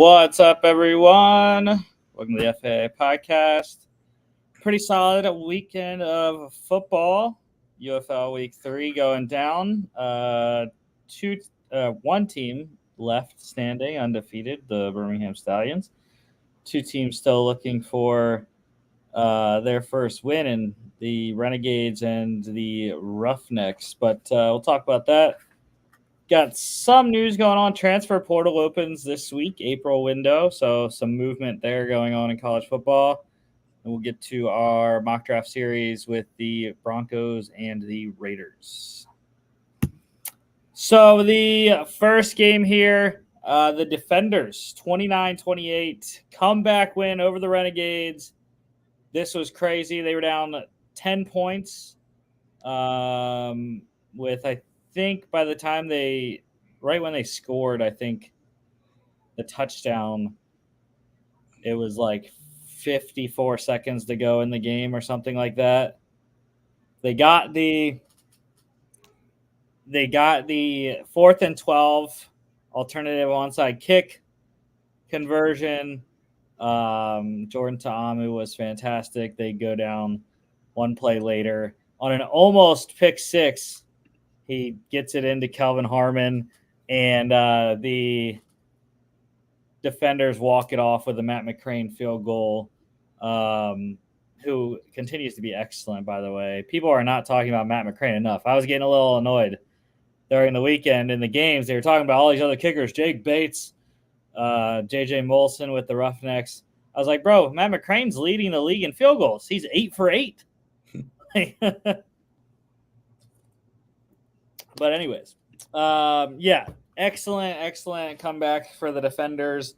What's up, everyone? Welcome to the FAA podcast. Pretty solid weekend of football. UFL Week 3 going down. One team left standing, undefeated, the Birmingham Stallions. Two teams still looking for their first win, in the Renegades and the Roughnecks. But we'll talk about that. Got some news going on. Transfer portal opens this week, April window. So some movement there going on in college football. And we'll get to our mock draft series with the Broncos and the Raiders. So the first game here, the Defenders, 29-28, comeback win over the Renegades. This was crazy. They were down 10 points with, I think by the time right when they scored, I think the touchdown, it was like 54 seconds to go in the game or something like that. They got the 4th and 12 alternative onside kick conversion. Jordan Ta'amu was fantastic. They go down one play later on an almost pick six. He gets it into Kelvin Harmon, and the Defenders walk it off with a Matt McCrane field goal, who continues to be excellent, by the way. People are not talking about Matt McCrane enough. I was getting a little annoyed during the weekend in the games. They were talking about all these other kickers, Jake Bates, J.J. Molson with the Roughnecks. I was like, bro, Matt McCrane's leading the league in field goals. He's 8 for 8. But anyways, excellent comeback for the Defenders.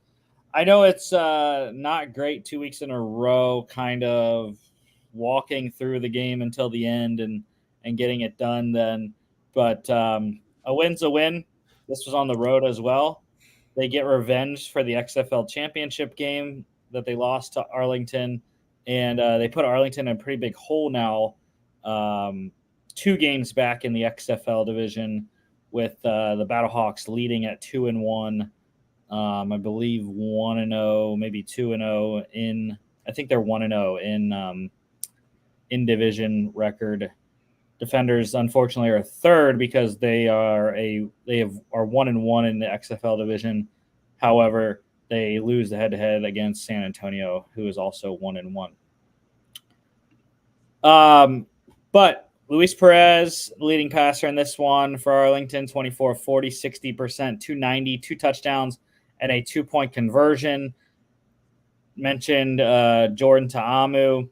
I know it's not great 2 weeks in a row, kind of walking through the game until the end and getting it done then. But a win's a win. This was on the road as well. They get revenge for the XFL championship game that they lost to Arlington, and they put Arlington in a pretty big hole now. 2 games back in the XFL division, with the Battlehawks leading at 2-1. I believe 1-0, maybe 2-0 in. I think they're 1-0 in division record. Defenders, unfortunately, are third because they are 1-1 in the XFL division. However, they lose the head-to-head against San Antonio, who is also 1-1. But Luis Perez, leading passer in this one for Arlington, 24-40, 60%, 290, 2 touchdowns, and a 2-point conversion. Mentioned Jordan Ta'amu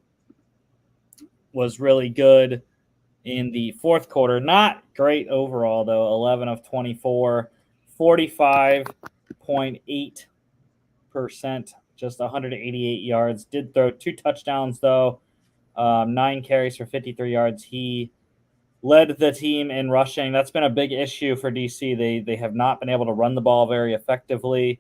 was really good in the fourth quarter. Not great overall, though. 11 of 24, 45.8%, just 188 yards. Did throw 2 touchdowns, though. 9 carries for 53 yards. He led the team in rushing. That's been a big issue for DC. They have not been able to run the ball very effectively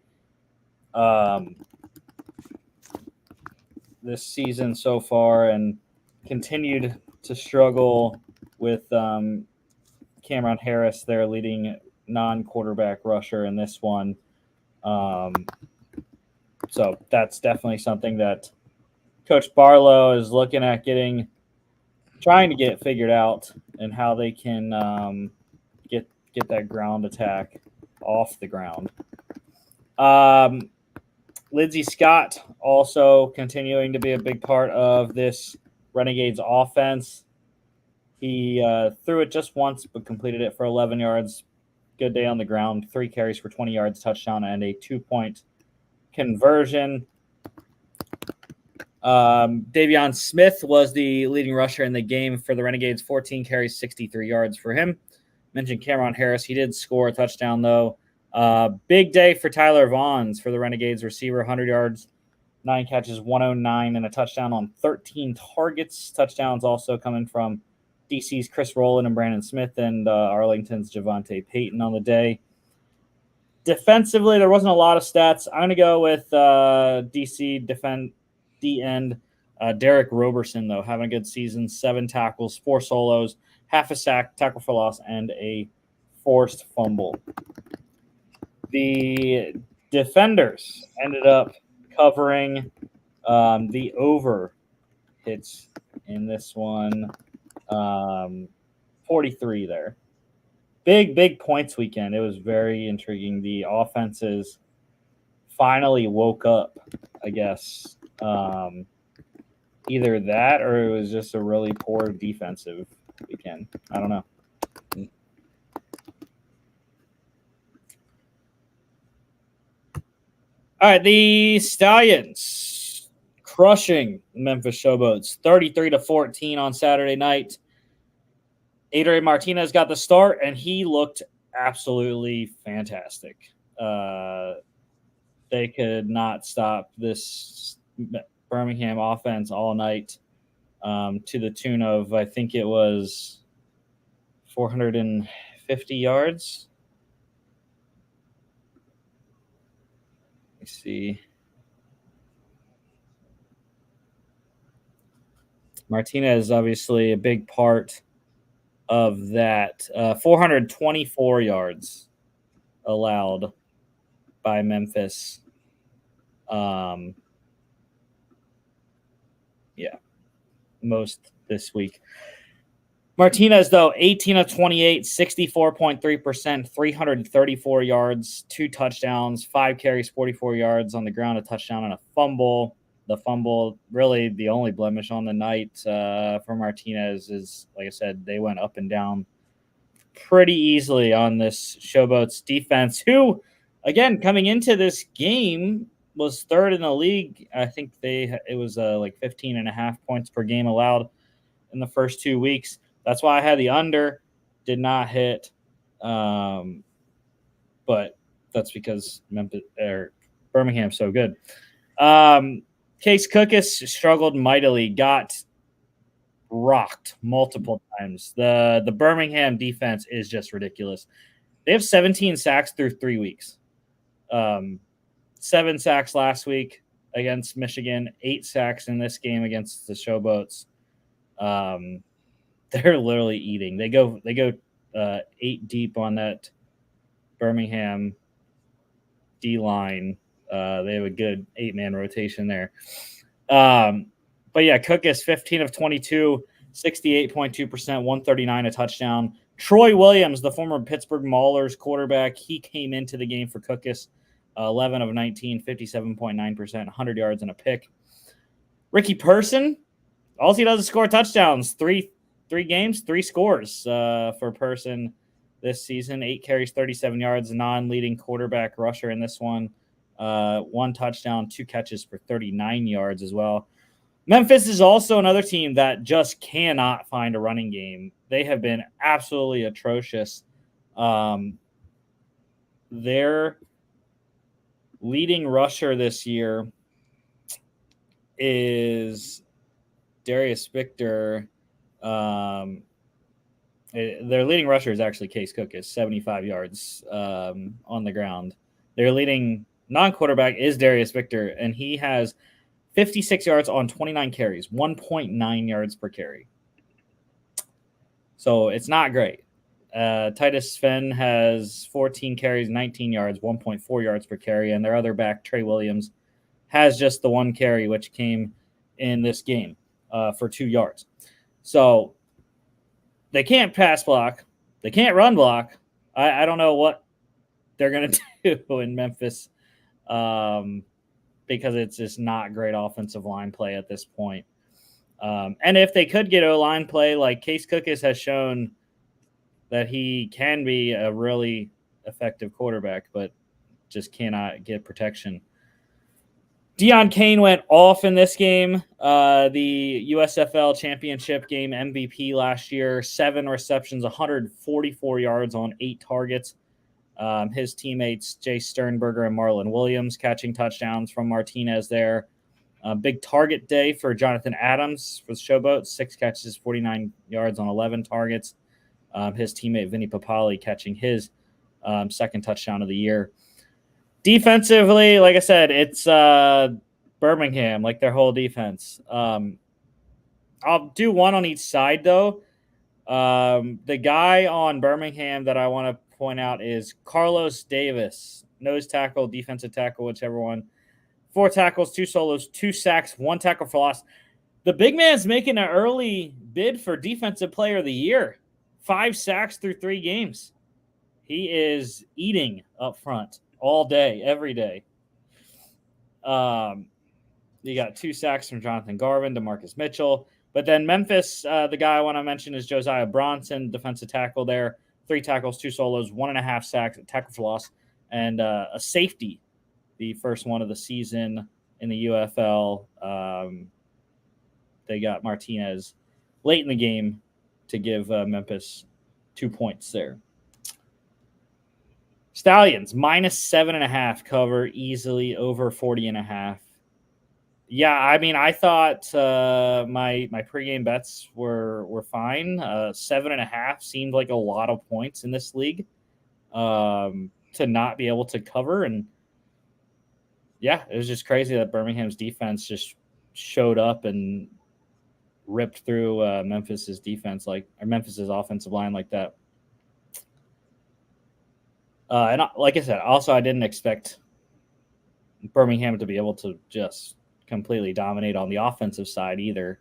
this season so far, and continued to struggle with Cameron Harris, their leading non-quarterback rusher in this one. So that's definitely something that Coach Barlow is looking at trying to get figured out, and how they can get that ground attack off the ground. Lindsey Scott also continuing to be a big part of this Renegades offense. He threw it just once, but completed it for 11 yards. Good day on the ground. 3 carries for 20 yards, touchdown, and a 2-point conversion. Davion Smith was the leading rusher in the game for the Renegades. 14 carries, 63 yards for him. Mentioned Cameron Harris. He did score a touchdown, though. Big day for Tyler Vaughns for the Renegades receiver. 100 yards, 9 catches, 109, and a touchdown on 13 targets. Touchdowns also coming from DC's Chris Rowland and Brandon Smith, and Arlington's Javante Payton on the day. Defensively, there wasn't a lot of stats. I'm going to go with DC D-end Derek Roberson, though, having a good season. 7 tackles, 4 solos, half a sack, tackle for loss, and a forced fumble. The Defenders ended up covering the over hits in this one. 43 there. Big points weekend. It was very intriguing. The offenses finally woke up, I guess. Either that or it was just a really poor defensive weekend. I don't know. All right, the Stallions crushing the Memphis Showboats 33-14 on Saturday night. Adrian Martinez got the start, and he looked absolutely fantastic. They could not stop this Birmingham offense all night, to the tune of, I think it was 450 yards. Let me see. Martinez is obviously a big part of that. 424 yards allowed by Memphis. Most this week. Martinez, though, 18 of 28, 64.3%, 334 yards, 2 touchdowns, 5 carries, 44 yards on the ground, a touchdown, and a fumble. The fumble, really the only blemish on the night for Martinez is, like I said, they went up and down pretty easily on this Showboats defense, who, again, coming into this game, was third in the league. I think it was like 15.5 points per game allowed in the first 2 weeks. That's why I had the under. Did not hit, but that's because Birmingham's so good. Case Cookus struggled mightily, got rocked multiple times. The Birmingham defense is just ridiculous. They have 17 sacks through 3 weeks. 7 sacks last week against Michigan, 8 sacks in this game against the Showboats. They're literally eating. They go 8 deep on that Birmingham D-line. They have a good 8-man rotation there. But yeah, Cook is 15 of 22, 68.2%, 139, a touchdown. Troy Williams, the former Pittsburgh Maulers quarterback, he came into the game for Cookus, 11 of 19, 57.9%, 100 yards and a pick. Ricky Person, all he does is score touchdowns. Three games, 3 scores for Person this season. 8 carries, 37 yards, non-leading quarterback rusher in this one. 1 touchdown, 2 catches for 39 yards as well. Memphis is also another team that just cannot find a running game. They have been absolutely atrocious. Their leading rusher this year is Darius Victor. Their leading rusher is actually Case Cook, is 75 yards on the ground. Their leading non-quarterback is Darius Victor, and he has 56 yards on 29 carries, 1.9 yards per carry. So it's not great. Titus Sven has 14 carries, 19 yards, 1.4 yards per carry, and their other back, Trey Williams, has just the 1 carry, which came in this game for 2 yards. So they can't pass block. They can't run block. I don't know what they're going to do in Memphis because it's just not great offensive line play at this point. And if they could get O-line play, like Case Cookus has shown that he can be a really effective quarterback, but just cannot get protection. Deion Kane went off in this game. The USFL championship game MVP last year, 7 receptions, 144 yards on 8 targets. His teammates, Jay Sternberger and Marlon Williams, catching touchdowns from Martinez there. Big target day for Jonathan Adams for the Showboat, 6 catches, 49 yards on 11 targets. His teammate, Vinny Papali, catching his second touchdown of the year. Defensively, like I said, it's Birmingham, like their whole defense. I'll do one on each side, though. The guy on Birmingham that I want to point out is Carlos Davis. nose tackle, defensive tackle, whichever one. 4 tackles, 2 solos, 2 sacks, 1 tackle for loss. The big man's making an early bid for Defensive Player of the Year. 5 sacks through 3 games. He is eating up front all day, every day. You got 2 sacks from Jonathan Garvin, DeMarcus Mitchell. But then Memphis, the guy I want to mention is Josiah Bronson, defensive tackle there. 3 tackles, 2 solos, 1.5 sacks, a tackle for loss, and a safety, the first one of the season in the UFL. They got Martinez late in the game to give Memphis 2 points there. Stallions, -7.5 cover easily over 40.5. Yeah, I mean, I thought my pregame bets were fine. 7.5 seemed like a lot of points in this league to not be able to cover. And yeah, it was just crazy that Birmingham's defense just showed up and ripped through Memphis's defense, or Memphis's offensive line like that. And like I said, also I didn't expect Birmingham to be able to just completely dominate on the offensive side either.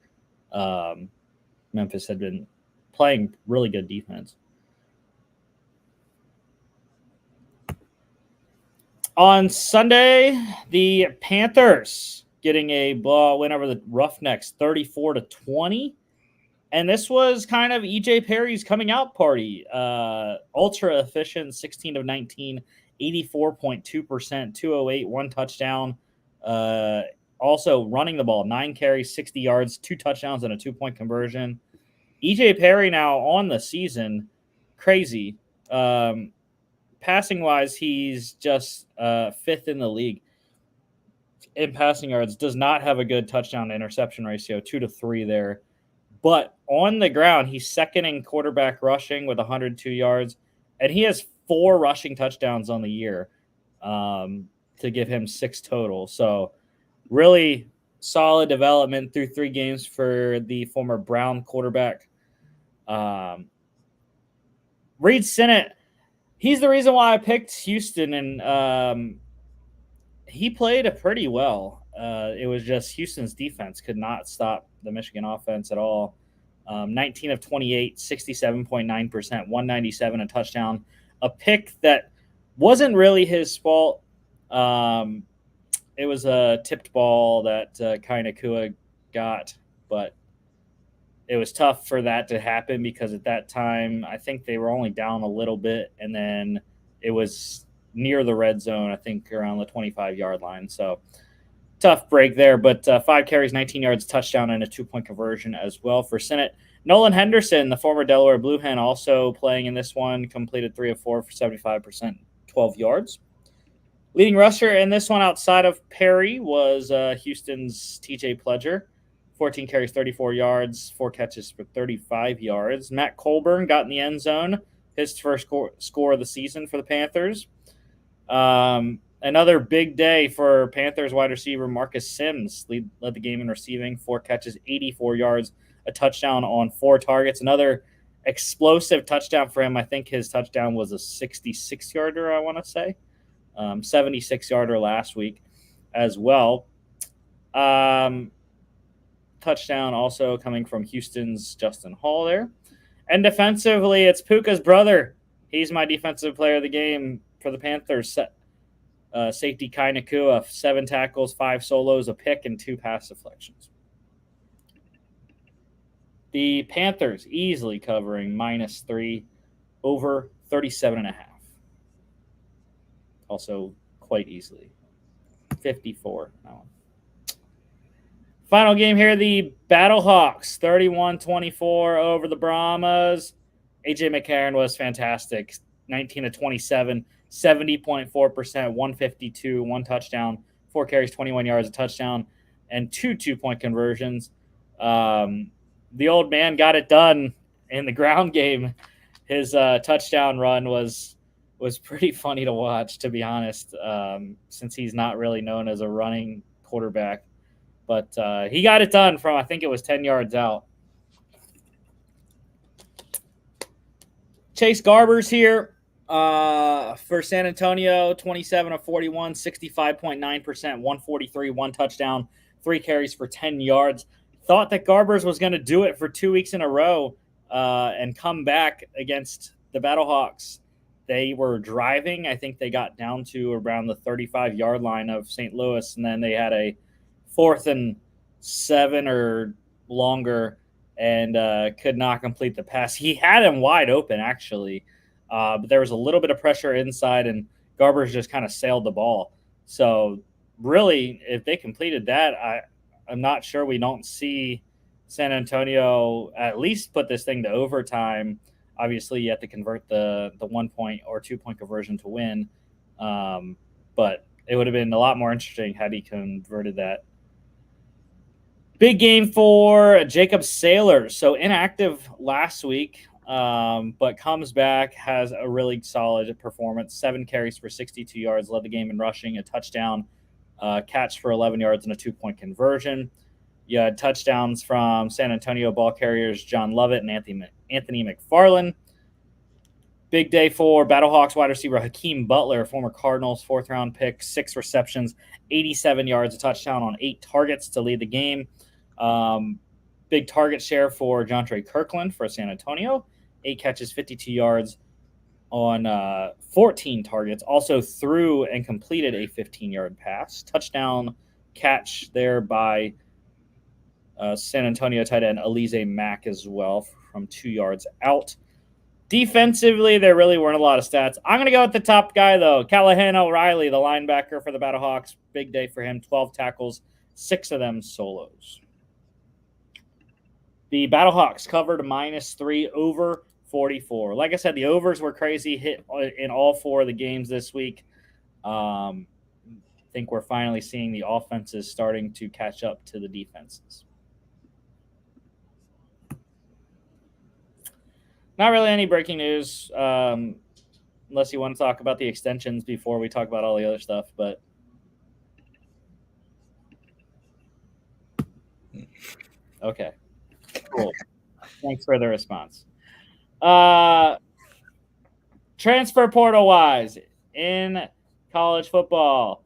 Memphis had been playing really good defense. On Sunday, the Panthers getting a win over the Roughnecks 34-20. And this was kind of E.J. Perry's coming out party. Ultra efficient, 16 of 19, 84.2%, 208, 1 touchdown. Also running the ball, 9 carries, 60 yards, 2 touchdowns, and a 2-point conversion. E.J. Perry now on the season, crazy. Passing-wise, he's just 5th in the league in passing yards. Does not have a good touchdown-to-interception ratio, 2-3 there. But on the ground, he's 2nd in quarterback rushing with 102 yards. And he has 4 rushing touchdowns on the year to give him 6 total. So really solid development through 3 games for the former Brown quarterback. Reed Sinnott, he's the reason why I picked Houston, and he played pretty well. It was just Houston's defense could not stop the Michigan offense at all. 19 of 28, 67.9%, 197, a touchdown. A pick that wasn't really his fault. It was a tipped ball that Kainakua got, but it was tough for that to happen because at that time, I think they were only down a little bit, and then it was near the red zone, I think around the 25-yard line. So tough break there, but 5 carries, 19 yards, touchdown, and a 2-point conversion as well for Sinnott. Nolan Henderson, the former Delaware Blue Hen, also playing in this one, completed 3 of 4 for 75%, 12 yards. Leading rusher in this one outside of Perry was Houston's TJ Pledger, 14 carries, 34 yards, 4 catches for 35 yards. Matt Colburn got in the end zone, his first score of the season for the Panthers. Another big day for Panthers wide receiver Marcus Sims, led the game in receiving, 4 catches, 84 yards, a touchdown on 4 targets. Another explosive touchdown for him. I think his touchdown was a 66-yarder, I want to say. 76-yarder last week as well. Touchdown also coming from Houston's Justin Hall there. And defensively, it's Puka's brother. He's my defensive player of the game for the Panthers. Safety Kai Nakua, 7 tackles, 5 solos, a pick, and 2 pass deflections. The Panthers easily covering -3 over 37.5. Also quite easily. 54. No. Final game here, the Battlehawks, 31-24 over the Brahmas. A.J. McCarron was fantastic. 19 of 27, 70.4%, 152, 1 touchdown, 4 carries, 21 yards, a touchdown, and 2 2-point conversions. The old man got it done in the ground game. His touchdown run was pretty funny to watch, to be honest, since he's not really known as a running quarterback. But he got it done from, I think it was 10 yards out. Chase Garber's here. For San Antonio, 27 of 41, 65.9%, 143, one touchdown, 3 carries for 10 yards. Thought that Garbers was going to do it for 2 weeks in a row and come back against the Battlehawks. They were driving. I think they got down to around the 35-yard line of St. Louis, and then they had a 4th and 7 or longer and could not complete the pass. He had him wide open, actually. But there was a little bit of pressure inside, and Garbers just kind of sailed the ball. So, really, if they completed that, I'm not sure we don't see San Antonio at least put this thing to overtime. Obviously, you have to convert the 1 point or 2 point conversion to win. But it would have been a lot more interesting had he converted that. Big game for Jacob Saylor. So inactive last week. But comes back, has a really solid performance. 7 carries for 62 yards, led the game in rushing, a touchdown, catch for 11 yards, and a 2 point conversion. You had touchdowns from San Antonio ball carriers John Lovett and Anthony McFarland. Big day for Battlehawks wide receiver Hakeem Butler, former Cardinals 4th-round pick, 6 receptions, 87 yards, a touchdown on 8 targets to lead the game. Big target share for Jontre Kirkland for San Antonio. 8 catches, 52 yards on 14 targets. Also threw and completed a 15-yard pass. Touchdown catch there by San Antonio tight end Alize Mack as well from 2 yards out. Defensively, there really weren't a lot of stats. I'm going to go with the top guy, though. Callahan O'Reilly, the linebacker for the Battlehawks. Big day for him. 12 tackles, 6 of them solos. The Battlehawks covered -3 over 44. Like I said, the overs were crazy, hit in all 4 of the games this week. I think we're finally seeing the offenses starting to catch up to the defenses. Not really any breaking news, unless you want to talk about the extensions before we talk about all the other stuff. But okay, cool. Thanks for the response. Transfer portal wise in college football,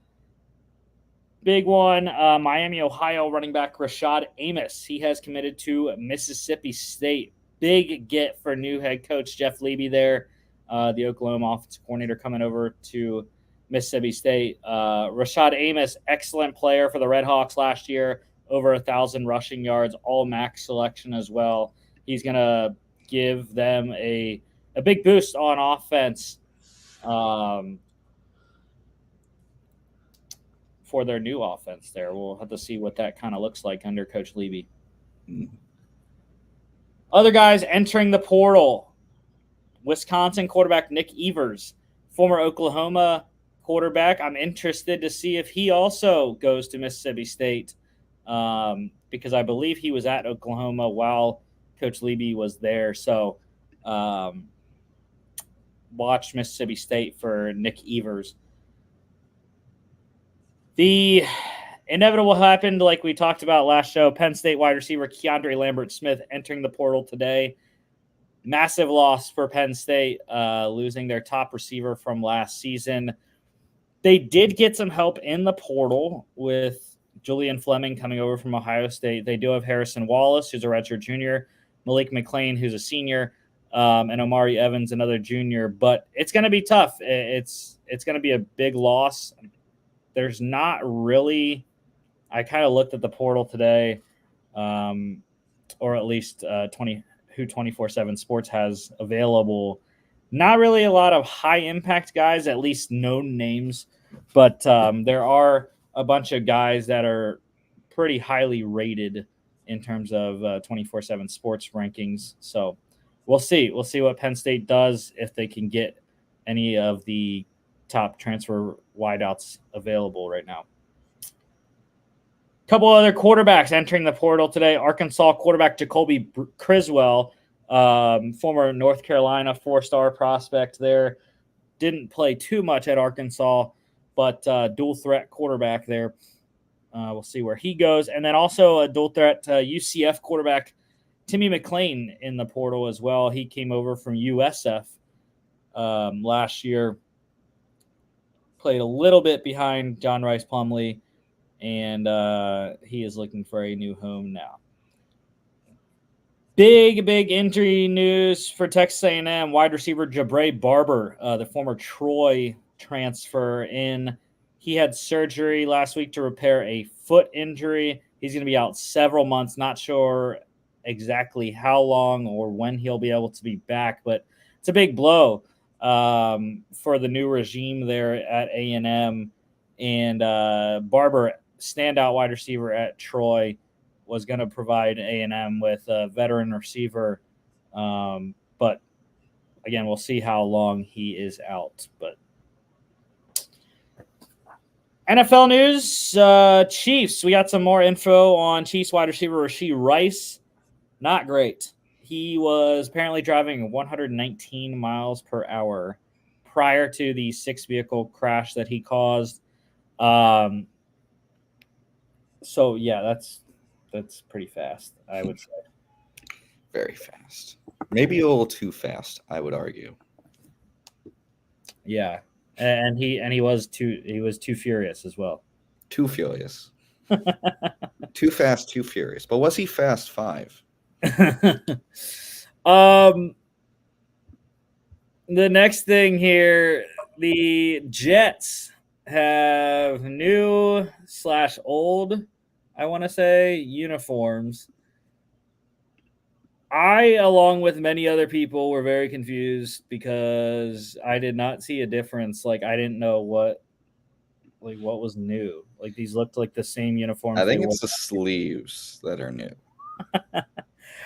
big one. Miami, Ohio running back Rashad Amos. He has committed to Mississippi State. Big get for new head coach Jeff Levy there, the Oklahoma offensive coordinator coming over to Mississippi State. Rashad Amos, excellent player for the Redhawks last year, over 1,000 rushing yards, all MAC selection as well. He's going to give them a big boost on offense for their new offense there. We'll have to see what that kind of looks like under Coach Levy. Other guys entering the portal. Wisconsin quarterback Nick Evers, former Oklahoma quarterback. I'm interested to see if he also goes to Mississippi State because I believe he was at Oklahoma while Coach Levy was there. So watch Mississippi State for Nick Evers. The inevitable happened, like we talked about last show. Penn State wide receiver Keandre Lambert-Smith entering the portal today. Massive loss for Penn State, losing their top receiver from last season. They did get some help in the portal with Julian Fleming coming over from Ohio State. They do have Harrison Wallace, who's a redshirt junior, Malik McLean, who's a senior, and Omari Evans, another junior. But it's going to be tough. It's going to be a big loss. There's not really – I kind of looked at the portal today, or at least 247 Sports has available. Not really a lot of high-impact guys, at least known names, but there are a bunch of guys that are pretty highly rated in terms of 247 Sports rankings. So we'll see. We'll see what Penn State does if they can get any of the top transfer wideouts available right now. Couple other quarterbacks entering the portal today. Arkansas quarterback Jacoby Criswell, former North Carolina 4-star prospect there. Didn't play too much at Arkansas, but dual threat quarterback there. We'll see where he goes. And then also a dual threat UCF quarterback Timmy McClain in the portal as well. He came over from USF. last year. Played a little bit behind John Rice Plumlee, and he is looking for a new home now. Big injury news for Texas A&M. Wide receiver Jabre Barber, the former Troy transfer in. He had surgery last week to repair a foot injury. He's going to be out several months. Not sure exactly how long or when he'll be able to be back, but it's a big blow for the new regime there at A&M. And Barber, standout wide receiver at Troy, was going to provide A&M with a veteran receiver. But again, we'll see how long he is out. But NFL news, Chiefs. We got some more info on Chiefs wide receiver Rashee Rice. Not great. He was apparently driving 119 miles per hour prior to the 6-vehicle crash that he caused. So yeah, that's pretty fast, I would say. Very fast. Maybe a little too fast, I would argue. Yeah. And he was too furious as well. Too furious. Too fast, too furious. But was he fast 5? The next thing here, the Jets have new/old, I want to say, uniforms. I, along with many other people, were very confused because I did not see a difference. Like, I didn't know what was new. Like, these looked like the same uniforms. I think it's the sleeves that are new.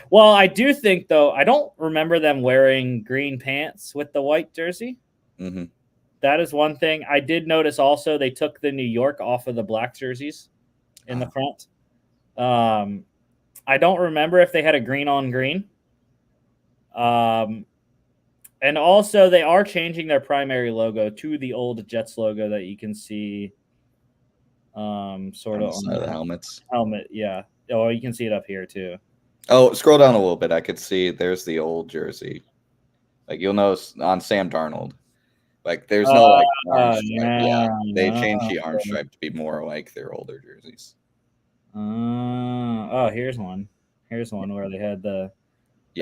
Well, I do think, though, I don't remember them wearing green pants with the white jersey. Mm-hmm. That is one thing. I did notice also they took the New York off of the black jerseys in the front. I don't remember if they had a green on green. And also they are changing their primary logo to the old Jets logo that you can see sort of on the helmets. Helmet, yeah. Oh, you can see it up here too. Oh, scroll down a little bit. I could see there's the old jersey. Like, you'll notice on Sam Darnold. Like, there's no like orange stripe. Yeah, they changed the orange stripe to be more like their older jerseys. Oh, here's one. Here's one where they had the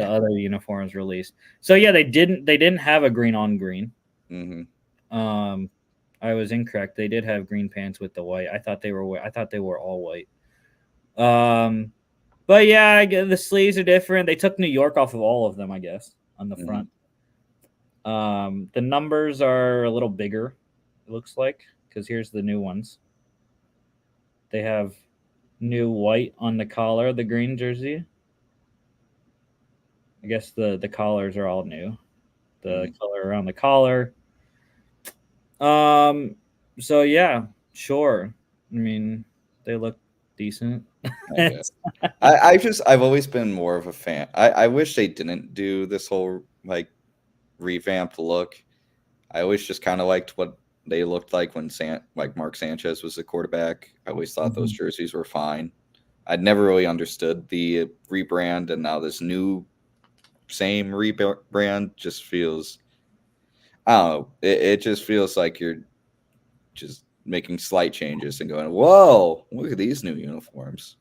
other uniforms released. So yeah, they didn't have a green on green. Mm-hmm. I was incorrect. They did have green pants with the white. I thought they were all white. But yeah, the sleeves are different. They took New York off of all of them, I guess, on the front. The numbers are a little bigger, it looks like, because here's the new ones. They have new white on the collar, the green jersey. I guess the collars are all new. The color around the collar. So yeah, sure. I mean, they look decent. I've always been more of a fan. I wish they didn't do this whole like revamped look. I always just kind of liked what they looked like when Mark Sanchez was the quarterback. I always thought those jerseys were fine. I'd never really understood the rebrand, and now this new same rebrand just feels, I don't know, it just feels like you're just making slight changes and going, whoa, look at these new uniforms.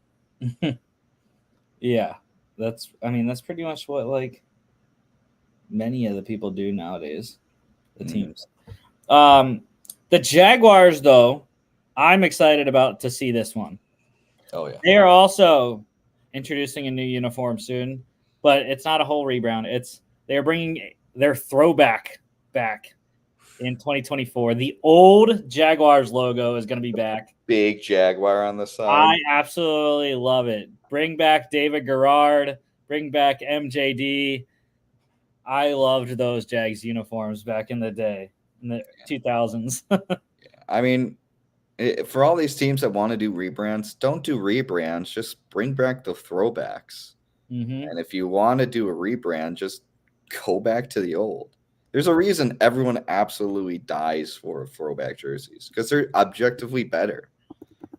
Yeah, that's pretty much what like many of the people do nowadays, the teams. The Jaguars, though, I'm excited about to see this one. Oh yeah, they are also introducing a new uniform soon, but it's not a whole rebrand. They're bringing their throwback back in 2024. The old Jaguars logo is going to be back. Big Jaguar on the side. I absolutely love it. Bring back David Garrard. Bring back MJD. I loved those Jags uniforms back in the day, in the 2000s. I mean, for all these teams that want to do rebrands, don't do rebrands. Just bring back the throwbacks. And if you want to do a rebrand, just go back to the old. There's a reason everyone absolutely dies for throwback jerseys, because they're objectively better.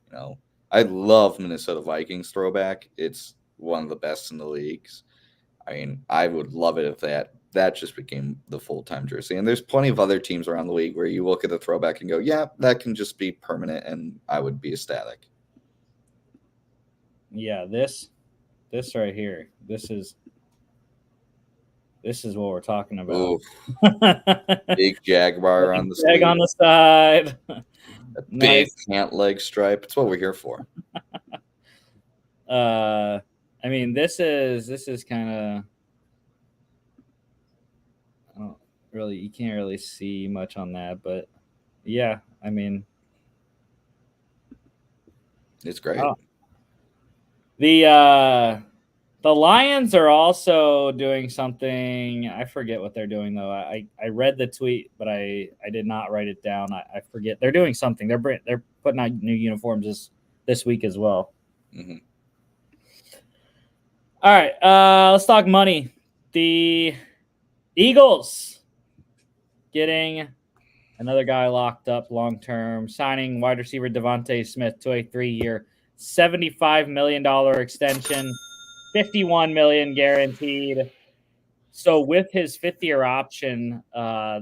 You know, I love Minnesota Vikings throwback. It's one of the best in the leagues. I mean, I would love it if that just became the full-time jersey. And there's plenty of other teams around the league where you look at the throwback and go, yeah, that can just be permanent, and I would be ecstatic. Yeah, this right here. This is what we're talking about. Big Jaguar on the Egg sleeve. on the side. A big Nice. pant leg stripe. It's what we're here for. I mean, this is kind of really, you can't really see much on that, but yeah, I mean, It's great. The Lions are also doing something. I forget what they're doing though. I read the tweet, but I did not write it down. I forget. They're doing something. They're putting out new uniforms this week as well. Mm-hmm. All right, let's talk money. The Eagles getting another guy locked up long term, signing wide receiver Devontae Smith to a 3-year, $75 million extension, $51 million guaranteed. So with his 5th-year option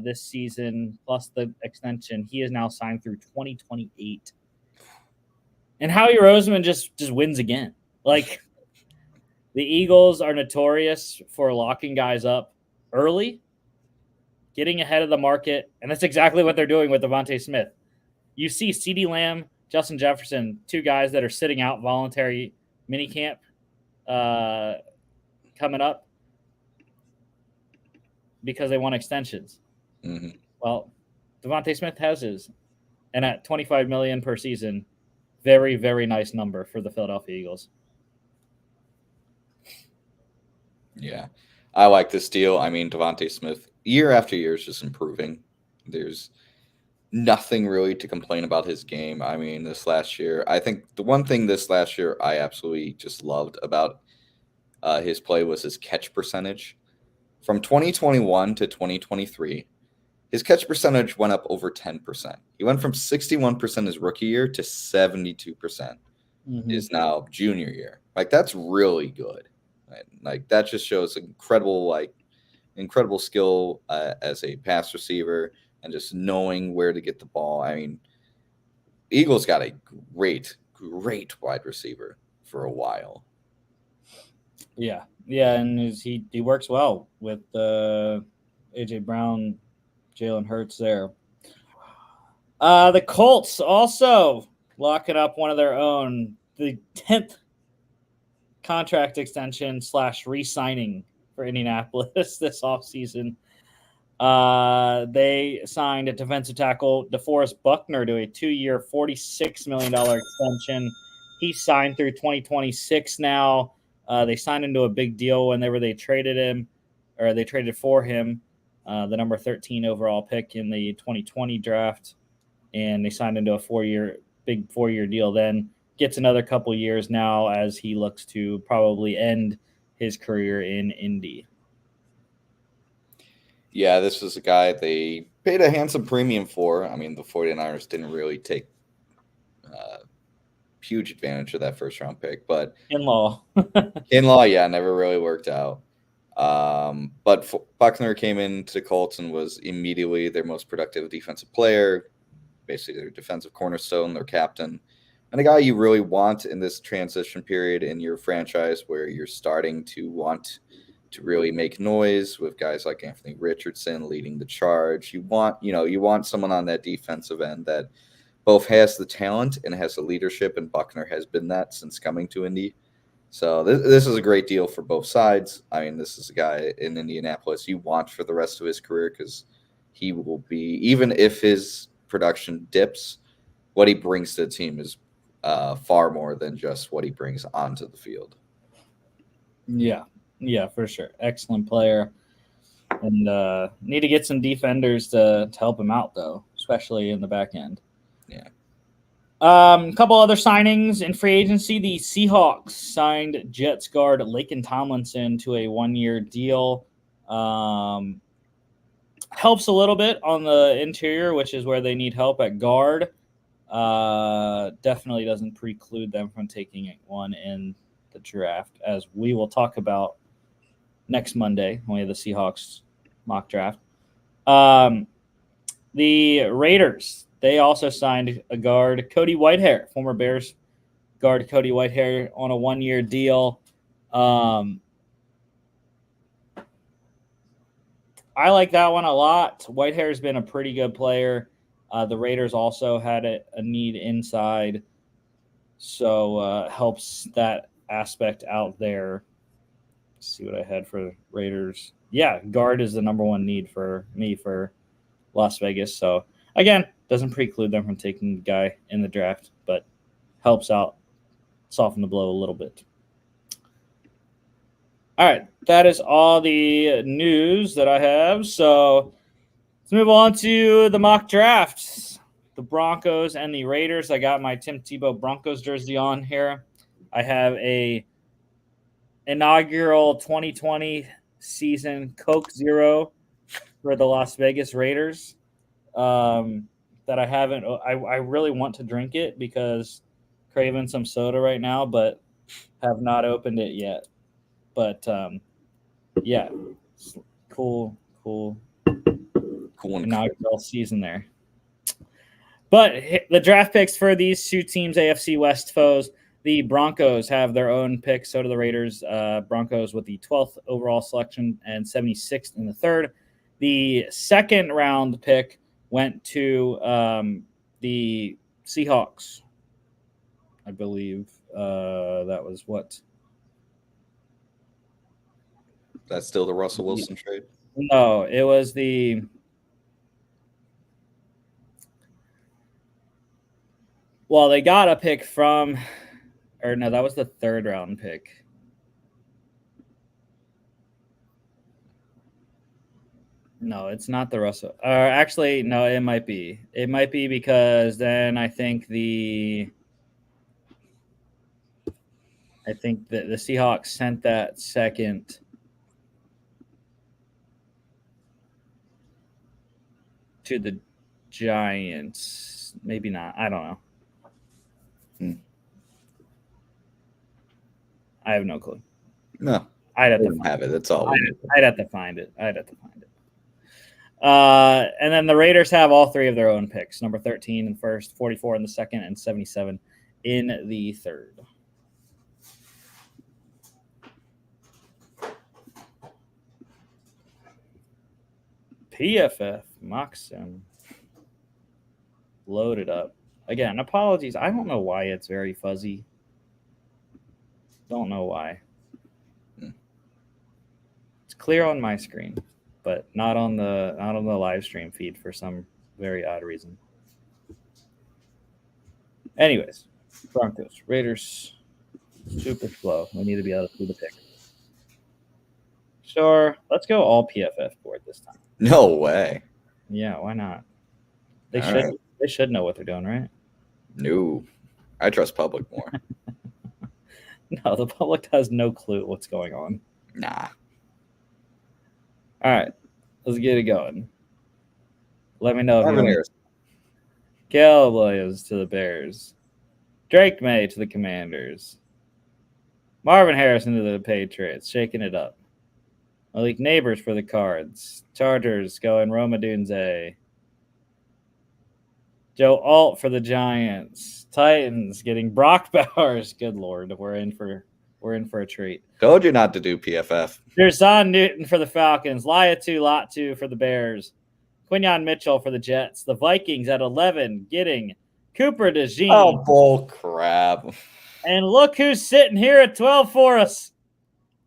this season plus the extension, he is now signed through 2028. And Howie Roseman just wins again. Like, the Eagles are notorious for locking guys up early, getting ahead of the market, and that's exactly what they're doing with Devontae Smith. You see CeeDee Lamb, Justin Jefferson, 2 guys that are sitting out voluntary minicamp coming up because they want extensions. Mm-hmm. Well, Devontae Smith has his, and at $25 million per season, very, very nice number for the Philadelphia Eagles. Yeah, I like this deal. I mean, Devontae Smith, year after year, is just improving. There's nothing really to complain about his game. I mean, this last year, I think the one thing this last year I absolutely just loved about his play was his catch percentage. From 2021 to 2023, his catch percentage went up over 10%. He went from 61% his rookie year to 72% his now junior year. Like, that's really good. Right? Like, that just shows incredible skill as a pass receiver and just knowing where to get the ball. I mean, Eagles got a great wide receiver for a while. Yeah, and he works well with AJ Brown, Jalen Hurts there. The Colts also locking up one of their own, the 10th contract extension / re-signing for Indianapolis this offseason. They signed a defensive tackle, DeForest Buckner, to a 2-year, $46 million extension. He signed through 2026 now. They signed into a big deal whenever they traded him, or they traded for him, the number 13 overall pick in the 2020 draft. And they signed into a big 4-year deal then. Gets another couple years now as he looks to probably end his career in Indy. Yeah, this was a guy they paid a handsome premium for. I mean, the 49ers didn't really take huge advantage of that first-round pick, but in-law, yeah, never really worked out. But Buckner came into the Colts and was immediately their most productive defensive player, basically their defensive cornerstone, their captain, and a guy you really want in this transition period in your franchise where you're starting to want to really make noise with guys like Anthony Richardson leading the charge. You want someone on that defensive end that both has the talent and has the leadership, and Buckner has been that since coming to Indy. So this is a great deal for both sides. I mean, this is a guy in Indianapolis you want for the rest of his career because he will be, even if his production dips, what he brings to the team is far more than just what he brings onto the field. Yeah, for sure. Excellent player. And need to get some defenders to help him out, though, especially in the back end. Yeah. A couple other signings in free agency. The Seahawks signed Jets guard Laken Tomlinson to a 1-year deal. Helps a little bit on the interior, which is where they need help at guard. Definitely doesn't preclude them from taking one in the draft, as we will talk about next Monday when we have the Seahawks mock draft. The Raiders, they also signed a guard, Cody Whitehair, former Bears guard Cody Whitehair, on a 1-year deal. I like that one a lot. Whitehair's been a pretty good player. The Raiders also had a need inside, so helps that aspect out there. Let's see what I had for Raiders. Yeah, guard is the number one need for me for Las Vegas. So again, doesn't preclude them from taking the guy in the draft, but helps out, soften the blow a little bit. All right, that is all the news that I have. So let's move on to the mock drafts. The Broncos and the Raiders. I got my Tim Tebow Broncos jersey on here. I have a inaugural 2020 season Coke Zero for the Las Vegas Raiders. That I haven't. I really want to drink it because craving some soda right now, but have not opened it yet. But yeah, cool inaugural season there. But the draft picks for these two teams, AFC West foes, the Broncos have their own picks. So do the Raiders. Broncos with the 12th overall selection and 76th in the third. The second round pick went to the Seahawks. I believe that was what? That's still the Russell Wilson trade? No, it was the... Well, they got a pick from... Or no, that was the third round pick. No, it's not the Russell. Actually, no, it might be. It might be because then I think the Seahawks sent that second to the Giants. Maybe not. I don't know. I have no clue. No, I'd have to have it. That's all. I'd have to find it. And then the Raiders have all three of their own picks: number 13 in the first, 44 in the second, and 77 in the third. PFF mock sim loaded up again. Apologies. I don't know why it's very fuzzy. Don't know why. It's clear on my screen, but not on the live stream feed for some very odd reason. Anyways, Broncos, Raiders, super slow. We need to be able to see the pick. Sure, let's go all PFF board this time. No way. Yeah, why not? They All should. right. They should know what they're doing, right? No, I trust public more. No, the public has no clue what's going on. Nah. All right, let's get it going. Let me know if you want. Caleb Williams to the Bears. Drake May to the Commanders. Marvin Harrison to the Patriots, shaking it up. Malik Neighbors for the Cards. Chargers going Roma Dunze. Joe Alt for the Giants. Titans getting Brock Bowers. Good Lord, we're in for a treat. Told you not to do PFF. Derzon Newton for the Falcons. Laiatu Latu for the Bears. Quinyon Mitchell for the Jets. The Vikings at 11 getting Cooper DeJean. Oh, bull crap. And look who's sitting here at 12 for us.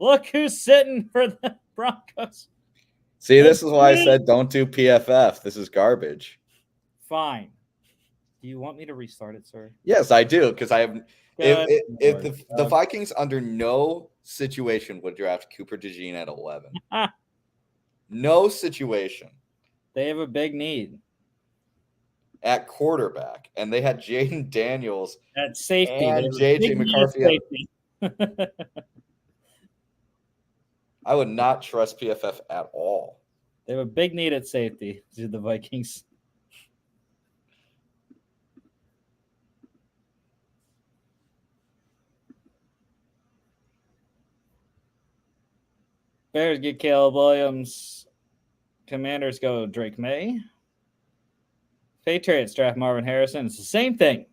Look who's sitting for the Broncos. See, this is why I said don't do PFF. This is garbage. Fine. Do you want me to restart it, sir? Yes, I do, because I have. If the Vikings under no situation would draft Cooper DeJean at 11. No situation. They have a big need At quarterback, and they had Jaden Daniels at safety and JJ McCarthy. I would not trust PFF at all. They have a big need at safety to the Vikings. Bears get Caleb Williams. Commanders go Drake May. Patriots draft Marvin Harrison. It's the same thing.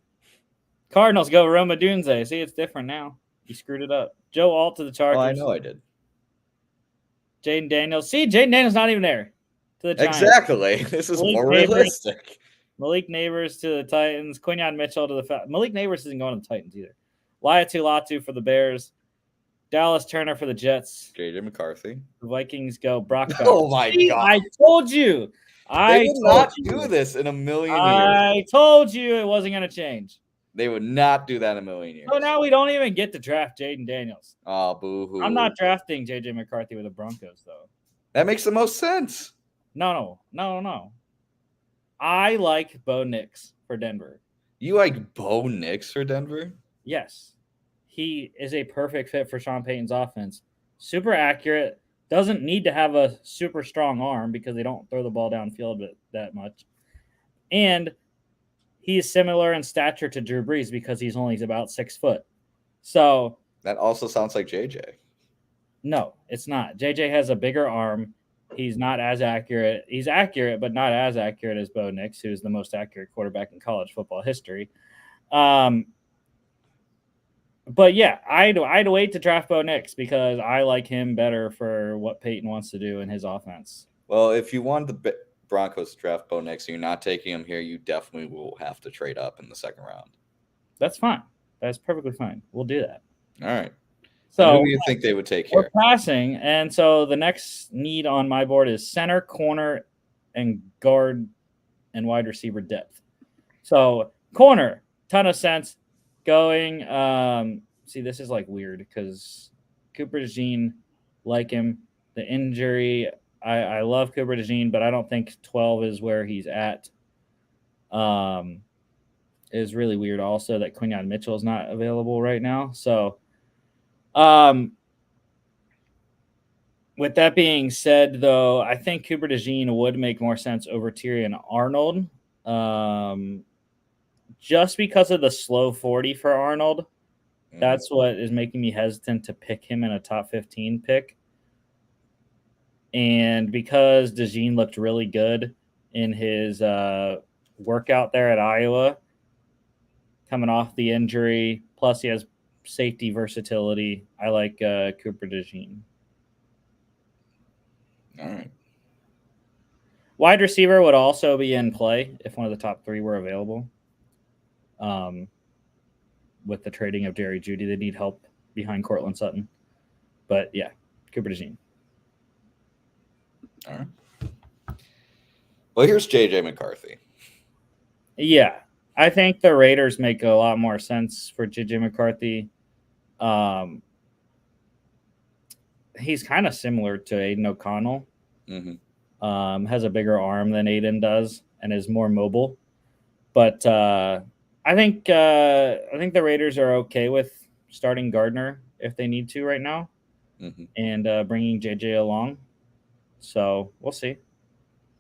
Cardinals go Roma Dunze. See, it's different now. You screwed it up. Joe Alt to the Chargers. Well, I know I did. Jaden Daniels. See, Jaden Daniels not even there. To the Giants. Exactly. This is Malik more Neighbors. realistic. Malik Neighbors to the Titans. Quinyon Mitchell to the Falcons. Malik Neighbors isn't going to the Titans either. Laiatu Latu for the Bears. Dallas Turner for the Jets. JJ McCarthy. The Vikings go Brock Bowers. Oh, my God. I told you. They would not do this in a million years. I told you it wasn't going to change. They would not do that in a million years. So now we don't even get to draft Jaden Daniels. Oh, boo-hoo. I'm not drafting JJ McCarthy with the Broncos, though. That makes the most sense. No. I like Bo Nix for Denver. You like Bo Nix for Denver? Yes. He is a perfect fit for Sean Payton's offense. Super accurate. Doesn't need to have a super strong arm because they don't throw the ball downfield that much. And he's similar in stature to Drew Brees because he's about 6 foot. So that also sounds like JJ. No, it's not. JJ has a bigger arm. He's not as accurate. He's accurate, but not as accurate as Bo Nix, who's the most accurate quarterback in college football history. But yeah, I'd wait to draft Bo Nix because I like him better for what Peyton wants to do in his offense. Well, if you want the Broncos to draft Bo Nix and you're not taking him here, you definitely will have to trade up in the second round. That's fine. That's perfectly fine. We'll do that. All right. So who do you think they would take here? We're passing, and so the next need on my board is center, corner, and guard and wide receiver depth. So corner, ton of sense. Going, see, this is like weird because Cooper DeJean, like him. The injury, I love Cooper DeJean, but I don't think 12 is where he's at. Is really weird also that Quinyon Mitchell is not available right now. So, with that being said, though, I think Cooper DeJean would make more sense over Tyrion Arnold. Just because of the slow 40 for Arnold. That's what is making me hesitant to pick him in a top 15 pick. And because DeJean looked really good in his workout there at Iowa, coming off the injury, plus he has safety versatility, I like Cooper DeJean. All right. Wide receiver would also be in play if one of the top 3 were available. With the trading of Jerry Jeudy, they need help behind Cortland Sutton. But yeah, Cooper DeJean. All right. Well, here's JJ McCarthy. Yeah, I think the Raiders make a lot more sense for JJ McCarthy. He's kind of similar to Aiden O'Connell. Mm-hmm. Has a bigger arm than Aiden does and is more mobile. But I think the Raiders are okay with starting Gardner if they need to right now, and bringing JJ along. So we'll see.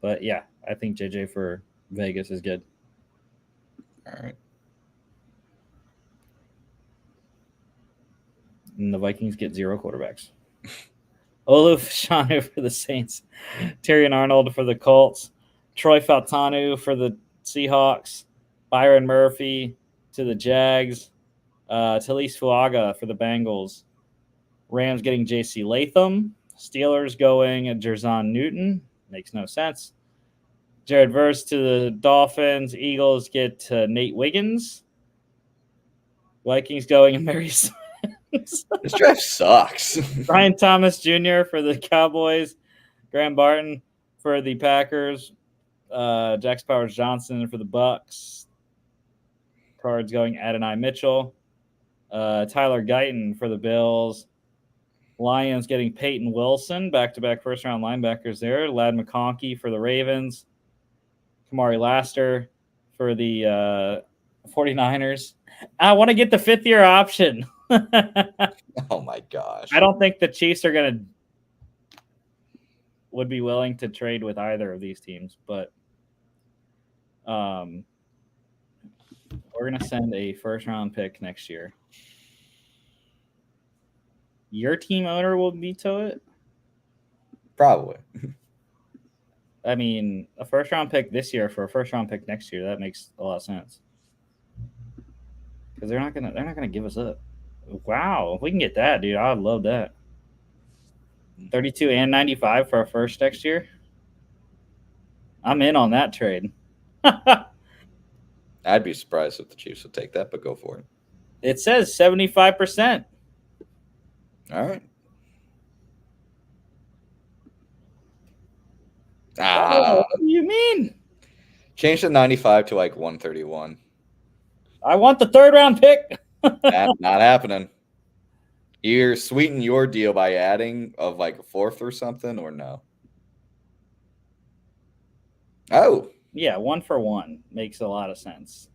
But yeah, I think JJ for Vegas is good. All right. And the Vikings get 0 quarterbacks. Olu Fashanu for the Saints. Tyrion Arnold for the Colts. Troy Faltanu for the Seahawks. Byron Murphy to the Jags. Talise Fuaga for the Bengals. Rams getting J.C. Latham. Steelers going Jerzon Newton. Makes no sense. Jared Verse to the Dolphins. Eagles get Nate Wiggins. Vikings going Mary Smith. This draft sucks. Ryan Thomas Jr. for the Cowboys. Graham Barton for the Packers. Jax Powers Johnson for the Bucks. Cards going Adonai Mitchell. Tyler Guyton for the Bills. Lions getting Peyton Wilson, back-to-back first-round linebackers there. Ladd McConkey for the Ravens. Kamari Laster for the 49ers. I want to get the 5th-year option. Oh, my gosh. I don't think the Chiefs would be willing to trade with either of these teams, but we're going to send a first-round pick next year. Your team owner will veto it? Probably. I mean, a first-round pick this year for a first-round pick next year, that makes a lot of sense. Because they're not gonna give us up. Wow, if we can get that, dude, I'd love that. 32 and 95 for a first next year. I'm in on that trade. I'd be surprised if the Chiefs would take that, but go for it. It says 75%. All right. What do you mean? Change the 95 to like 131. I want the third-round pick. Not happening. You're sweeten your deal by adding of like a fourth or something, or no? Oh. Yeah, 1-for-1 makes a lot of sense.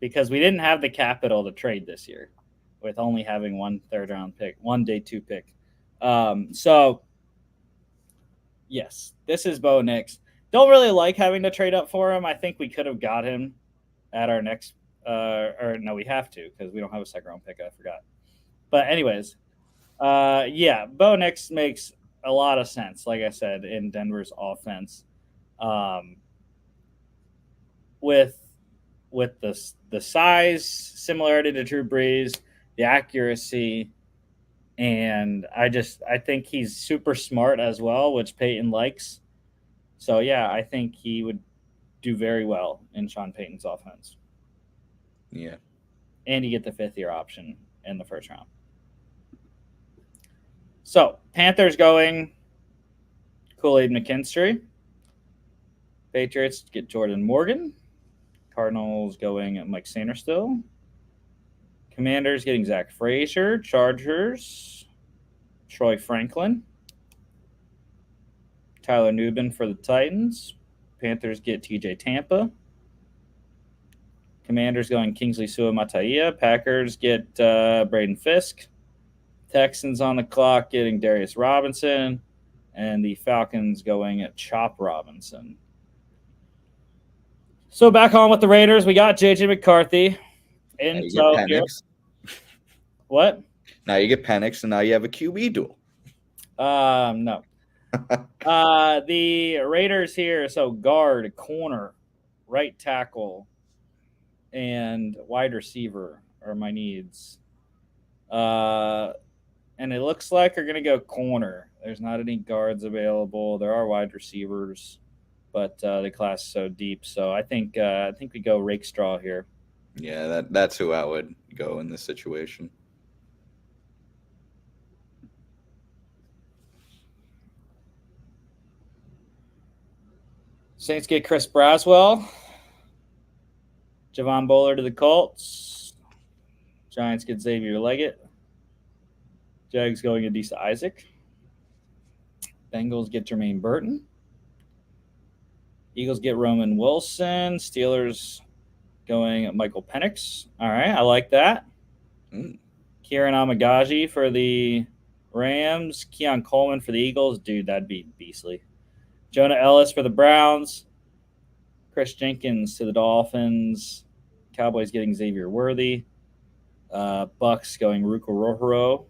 Because we didn't have the capital to trade this year with only having one third-round pick, one day 2 pick. So, yes, this is Bo Nix. Don't really like having to trade up for him. I think we could have got him at our next or no, we have to because we don't have a second-round pick. I forgot. But anyways, yeah, Bo Nix makes a lot of sense, like I said, in Denver's offense. With the size similarity to Drew Brees, the accuracy, and I think he's super smart as well, which Peyton likes. So yeah, I think he would do very well in Sean Payton's offense. Yeah. And you get the 5th-year option in the first round. So Panthers going Kool-Aid McKinstry. Patriots get Jordan Morgan. Cardinals going Mike Sanderstill. Commanders getting Zach Frazier. Chargers, Troy Franklin. Tyler Nubin for the Titans. Panthers get TJ Tampa. Commanders going Kingsley Suamataia. Packers get Braden Fisk. Texans on the clock getting Darius Robinson. And the Falcons going at Chop Robinson. So back on with the Raiders, we got J.J. McCarthy. And you get Penix. What? Now you get Penix, and now you have a QB duel. No. The Raiders here, so guard, corner, right tackle, and wide receiver are my needs. And it looks like we're going to go corner. There's not any guards available. There are wide receivers, but the class is so deep. So I think we go rake straw here. Yeah, that's who I would go in this situation. Saints get Chris Braswell. Javon Bowler to the Colts. Giants get Xavier Leggett. Jags going Adisa Isaac. Bengals get Jermaine Burton. Eagles get Roman Wilson. Steelers going Michael Penix. All right, I like that. Kieran Amagaji for the Rams. Keon Coleman for the Eagles. Dude, that'd be beastly. Jonah Ellis for the Browns. Chris Jenkins to the Dolphins. Cowboys getting Xavier Worthy. Bucks going Ruko Rohoro.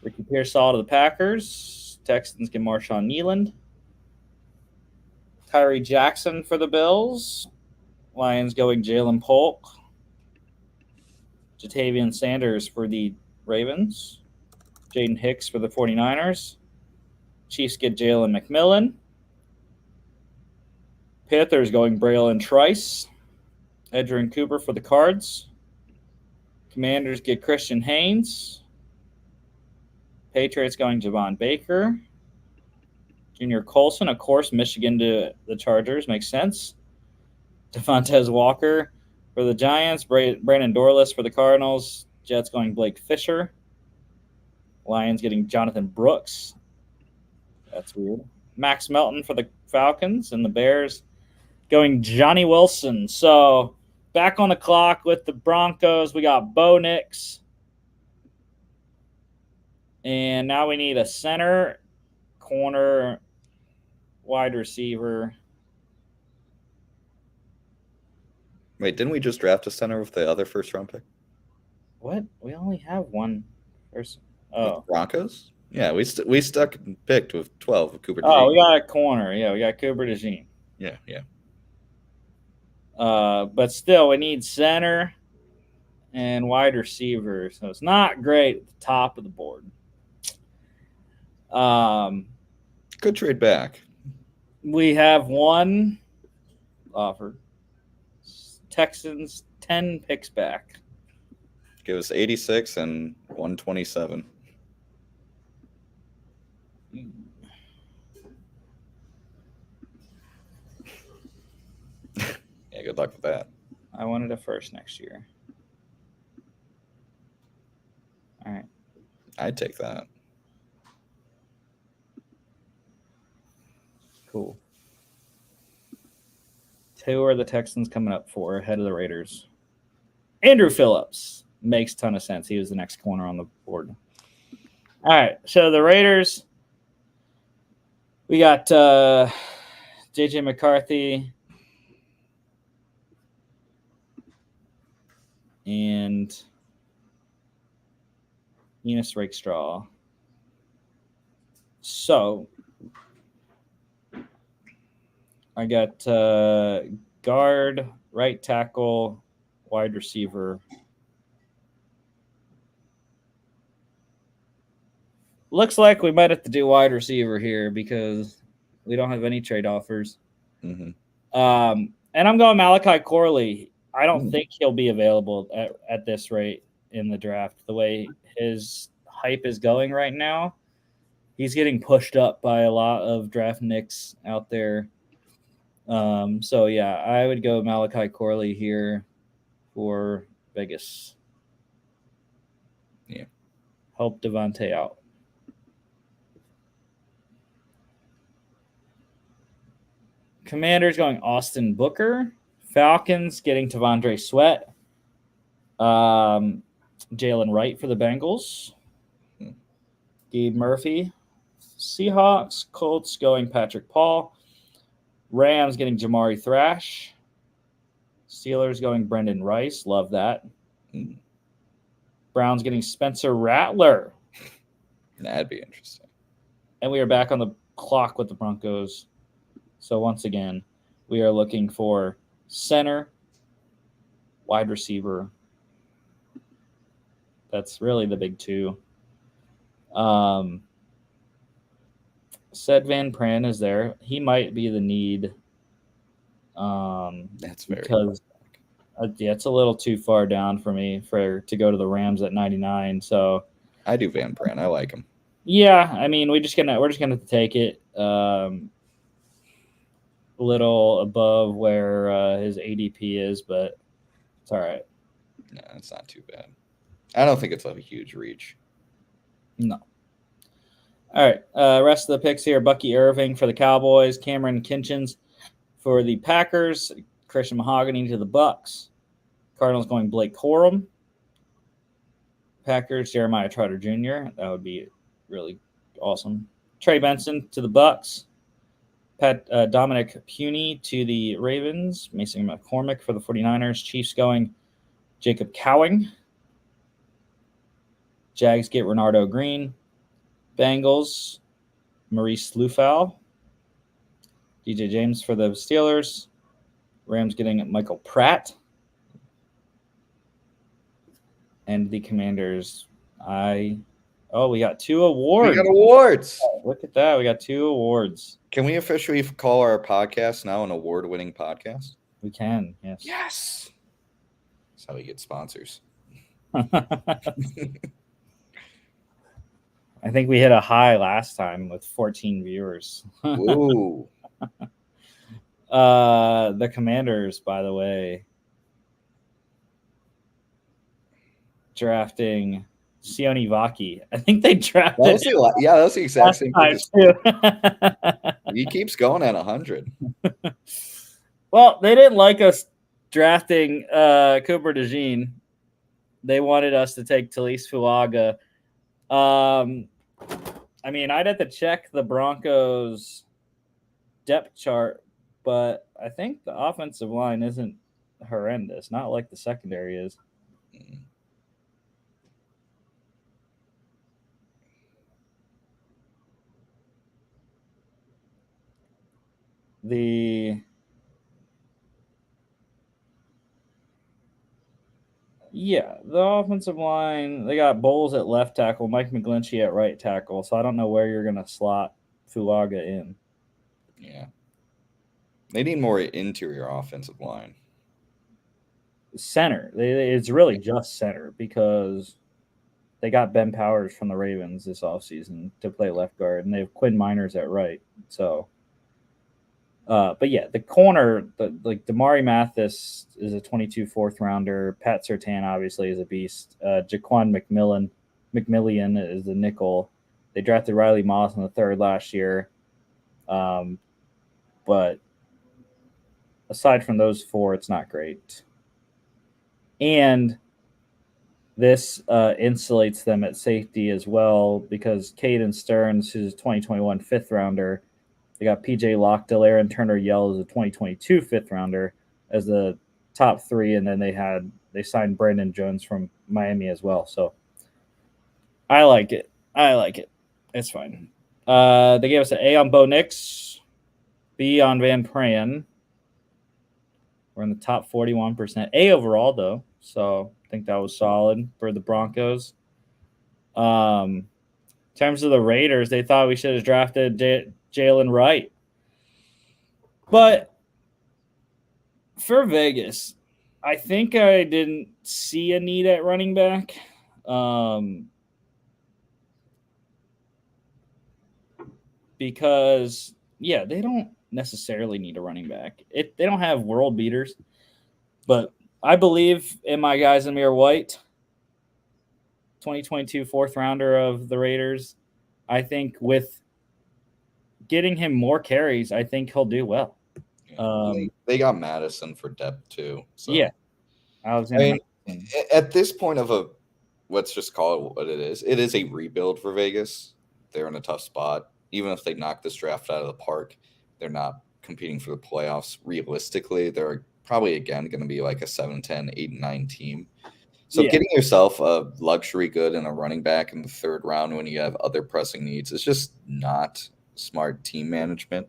Ricky Pearsall to the Packers. Texans get Marshawn Nealand. Tyree Jackson for the Bills. Lions going Jalen Polk. Jatavian Sanders for the Ravens. Jaden Hicks for the 49ers. Chiefs get Jalen McMillan. Panthers going Braylon Trice. Edgerrin Cooper for the Cards. Commanders get Christian Haynes. Patriots going Javon Baker. Junior Colson, of course, Michigan to the Chargers. Makes sense. Devontae Walker for the Giants. Brandon Dorless for the Cardinals. Jets going Blake Fisher. Lions getting Jonathan Brooks. That's weird. Max Melton for the Falcons. And the Bears going Johnny Wilson. So back on the clock with the Broncos. We got Bo Nix. And now we need a center, corner, wide receiver. Wait, didn't we just draft a center with the other first round pick? What? We only have one person. Oh. Broncos? Yeah, we stuck and picked with 12 with Cooper DeJean. Oh, we got a corner. Yeah, we got Cooper DeJean. Yeah. But still, we need center and wide receiver. So it's not great at the top of the board. Good trade back. We have one offer. Texans 10 picks back. Give us 86 and 127. Yeah, good luck with that. I wanted a first next year. All right. I'd take that. Cool. Who are the Texans coming up for ahead of the Raiders? Andrew Phillips. Makes a ton of sense. He was the next corner on the board. All right. So the Raiders, we got J.J. McCarthy and Enos Rakestraw. So I got guard, right tackle, wide receiver. Looks like we might have to do wide receiver here because we don't have any trade offers. Mm-hmm. And I'm going Malachi Corley. I don't think he'll be available at this rate in the draft. The way his hype is going right now, he's getting pushed up by a lot of draft nicks out there. So, yeah, I would go Malachi Corley here for Vegas. Yeah. Help Devontae out. Commanders going Austin Booker. Falcons getting Tavondre Sweat. Jalen Wright for the Bengals. Gabe Murphy. Seahawks. Colts going Patrick Paul. Rams getting Jamari Thrash. Steelers going Brendan Rice. Love that. Browns getting Spencer Rattler. That'd be interesting. And we are back on the clock with the Broncos. So once again, we are looking for center, wide receiver. That's really the big two. Said Van Pran is there. He might be the need. That's very because it's a little too far down for me to go to the Rams at 99. So I do Van Pran. I like him. Yeah, I mean we're just gonna take it. A little above where his ADP is, but it's all right. No, it's not too bad. I don't think it's a huge reach. No. All right. Rest of the picks here: Bucky Irving for the Cowboys, Cameron Kinchins for the Packers, Christian Mahogany to the Bucks. Cardinals going Blake Corum. Packers Jeremiah Trotter Jr. That would be really awesome. Trey Benson to the Bucks. Dominic Puny to the Ravens. Mason McCormick for the 49ers. Chiefs going Jacob Cowing. Jags get Renardo Green. Bengals, Maurice Lufau. DJ James for the Steelers. Rams getting Michael Pratt. And the Commanders, we got 2 awards. We got awards. Look at that. We got 2 awards. Can we officially call our podcast now an award-winning podcast? We can, yes. Yes. That's how we get sponsors. I think we hit a high last time with 14 viewers. Ooh. The Commanders, by the way, drafting Sione Vaki. I think they drafted. That was the exact same thing. Too. He keeps going at 100. Well, they didn't like us drafting Cooper DeJean. They wanted us to take Talise Fuaga. I mean, I'd have to check the Broncos depth chart, but I think the offensive line isn't horrendous. Not like the secondary is. the offensive line, they got Bowles at left tackle, Mike McGlinchey at right tackle. So I don't know where you're going to slot Fuaga in. Yeah. They need more interior offensive line. Center. It's really just center because they got Ben Powers from the Ravens this offseason to play left guard, and they have Quinn Miners at right. So, but yeah, the corner, like Damari Mathis is a 22 fourth rounder. Pat Surtain obviously is a beast. Jaquan McMillian is a nickel. They drafted Riley Moss in the third last year. But aside from those four, it's not great. And this insulates them at safety as well because Caden Stearns, who's a 2021 fifth rounder, they got PJ Lockdale, Aaron Turner Yell as a 2022 fifth rounder as the top three, and then they signed Brandon Jones from Miami as well. So I like it. It's fine. They gave us an A on Bo Nix, B on Van Pran. We're in the top 41%. A overall, though. So I think that was solid for the Broncos. In terms of the Raiders, they thought we should have drafted Jalen Wright. But for Vegas, I think I didn't see a need at running back. Because, yeah, they don't necessarily need a running back. They don't have world beaters. But I believe in my guy Zamir White, 2022 fourth rounder of the Raiders. I think with getting him more carries, I think he'll do well. They got Madison for depth too. So. Yeah. At this point of let's just call it what it is. It is a rebuild for Vegas. They're in a tough spot. Even if they knock this draft out of the park, they're not competing for the playoffs. Realistically, they're probably, again, going to be like a 7-10, 8-9 team. So getting yourself a luxury good and a running back in the third round when you have other pressing needs is just not smart team management.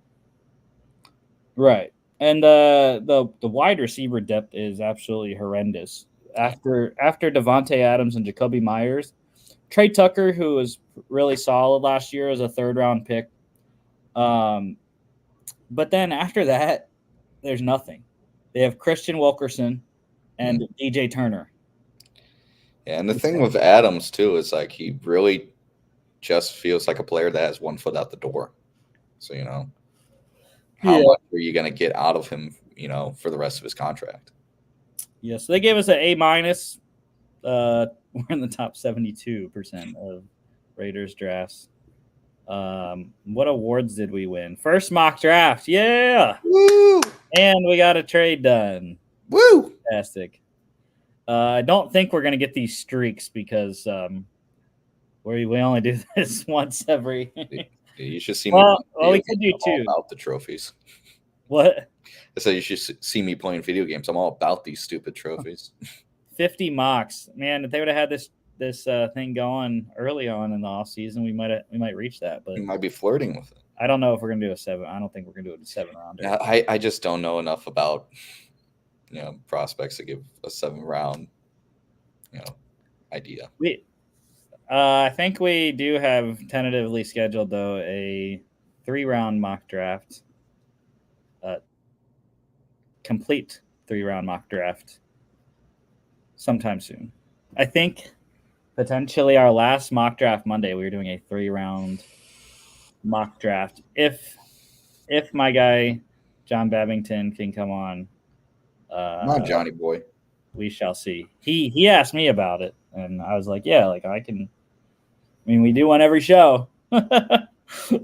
Right. And the wide receiver depth is absolutely horrendous. After Devontae Adams and Jacoby Myers, Trey Tucker, who was really solid last year, as a third-round pick. But then after that, there's nothing. They have Christian Wilkerson and DJ Turner. Yeah, and the thing with Adams, too, is like he really just feels like a player that has 1 foot out the door. So, how much are you going to get out of him, for the rest of his contract? Yeah, so they gave us an A-. We're in the top 72% of Raiders drafts. What awards did we win? First mock draft. Yeah. Woo! And we got a trade done. Woo! Fantastic. I don't think we're going to get these streaks because we only do this once every. You should see me. Well, we could do two. About the trophies. What? I said you should see me playing video games. I'm all about these stupid trophies. 50 mocks, man. If they would have had this thing going early on in the off season, we might reach that. But you might be flirting with it. I don't know if we're gonna do a 7. I don't think we're gonna do a 7-rounder. I just don't know enough about prospects to give a 7-round idea. I think we do have tentatively scheduled though a 3-round mock draft, complete 3-round mock draft sometime soon. I think potentially our last mock draft Monday, we were doing a 3-round mock draft. If my guy John Babington can come on, not Johnny boy, we shall see. He asked me about it, and I was like, yeah, like I can. I mean, we do one every show,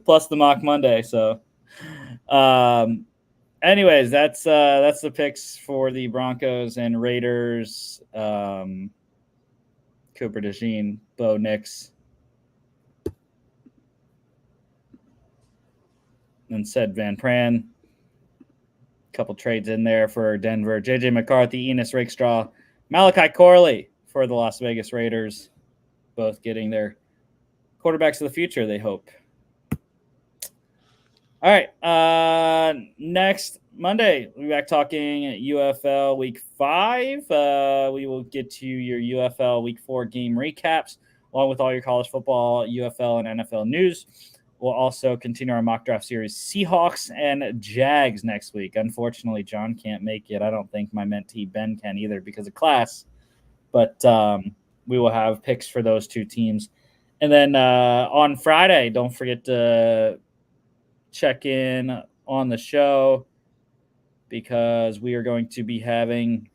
plus the mock Monday. So, anyways, that's the picks for the Broncos and Raiders. Cooper DeJean, Bo Nix, and said Van Pran. Couple trades in there for Denver. JJ McCarthy, Enos Rakestraw, Malachi Corley for the Las Vegas Raiders. Both getting their quarterbacks of the future, they hope. All right. Next Monday, we'll be back talking UFL Week 5. We will get to your UFL Week 4 game recaps, along with all your college football, UFL, and NFL news. We'll also continue our mock draft series, Seahawks and Jags next week. Unfortunately, John can't make it. I don't think my mentee Ben can either because of class. But we will have picks for those two teams. And then on Friday, don't forget to check in on the show because we are going to be having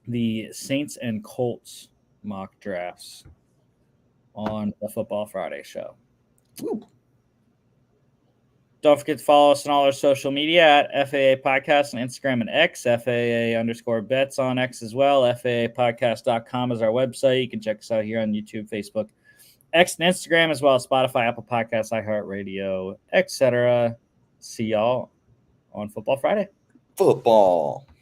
the Saints and Colts mock drafts on the Football Friday show. Woo. Don't forget to follow us on all our social media at FAA Podcast on Instagram and X, FAA_bets on X as well. FAApodcast.com is our website. You can check us out here on YouTube, Facebook, X, and Instagram, as well as Spotify, Apple Podcasts, iHeartRadio, etc. See y'all on Football Friday. Football.